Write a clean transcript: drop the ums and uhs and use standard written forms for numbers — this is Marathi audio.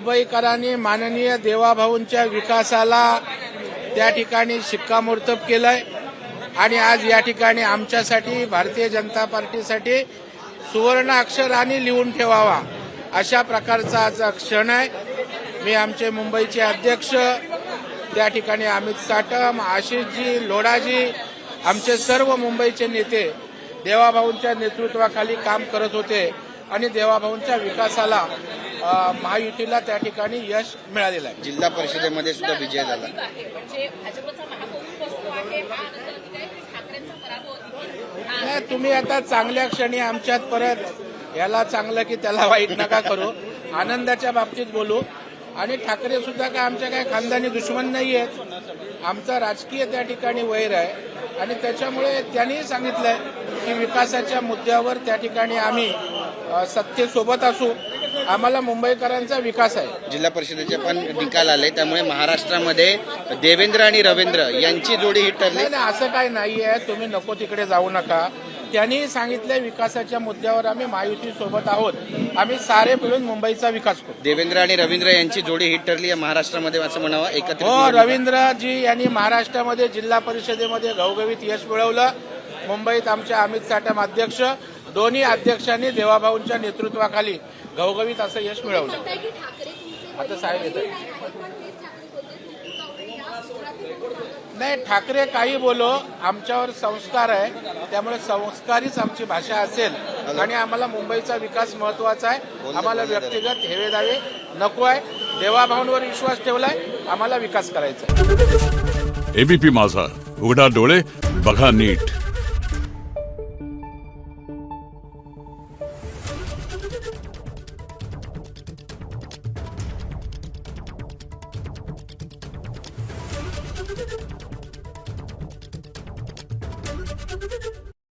मुंबईकरांनी माननीय देवाभाऊंच्या विकासाला त्या ठिकाणी शिक्कामोर्तब केलंय आणि आज या ठिकाणी आमच्यासाठी भारतीय जनता पार्टीसाठी सुवर्ण अक्षरांनी लिहून ठेवावा अशा प्रकारचा आज क्षण आहे। मी आमचे मुंबईचे अध्यक्ष त्या ठिकाणी अमित साटम, आशिषजी, लोढाजी, आमचे सर्व मुंबईचे नेते देवाभाऊंच्या नेतृत्वाखाली काम करत होते आणि देवाभाऊंच्या विकासाला महायुतीला त्या ठिकाणी यश मिळालेलं आहे। जिल्हा परिषदेमध्ये सुद्धा विजय झाला। नाही, तुम्ही आता चांगल्या क्षणी आमच्यात परत याला चांगलं की त्याला वाईट नका करू, आनंदाच्या बाबतीत बोलू। आणि ठाकरे सुद्धा काय आमच्या काय खानदानी दुश्मन नाही आहेत, आमचा राजकीय त्या ठिकाणी वैर आहे आणि त्याच्यामुळे त्यांनी सांगितलंय की विकासाच्या मुद्द्यावर त्या ठिकाणी आम्ही सत्तेसोबत असू, आम्हाला मुंबईकरांचा विकास आहे। जिल्हा परिषदेचे पण निकाल आले, त्यामुळे महाराष्ट्रामध्ये देवेंद्र आणि रवींद्र यांची जोडी ही ठरली। नाही, असं काही नाहीये, तुम्ही नको तिकडे जाऊ नका। त्यांनी सांगितलं विकासाच्या मुद्द्यावर आम्ही महायुती सोबत आहोत, आम्ही सारे मिळून मुंबईचा विकास करू। देवेंद्र आणि रवींद्र यांची जोडी हिट ठरली आहे महाराष्ट्रामध्ये असं म्हणावं एकत्रित। हो, रवींद्रजी यांनी महाराष्ट्रामध्ये जिल्हा परिषदेमध्ये घवघवीत यश मिळवलं। मुंबईत आमचे अमित साटम अध्यक्ष, दोन्ही अध्यक्षांनी देवाभाऊंच्या नेतृत्वाखाली घवघवीत असं यश मिळवलं। आता साहेब येतात। नाही, ठाकरे काही बोलो, आमच्यावर संस्कार आहे, त्यामुळे संस्कारीच आमची भाषा असेल आणि आम्हाला मुंबईचा विकास महत्वाचा आहे। आम्हाला व्यक्तिगत हेवेदावे नको आहे, देवाभाऊंवर विश्वास ठेवलाय, आम्हाला विकास करायचा आहे। एबीपी माझा, उघडा डोळे बघा नीट। Thank you.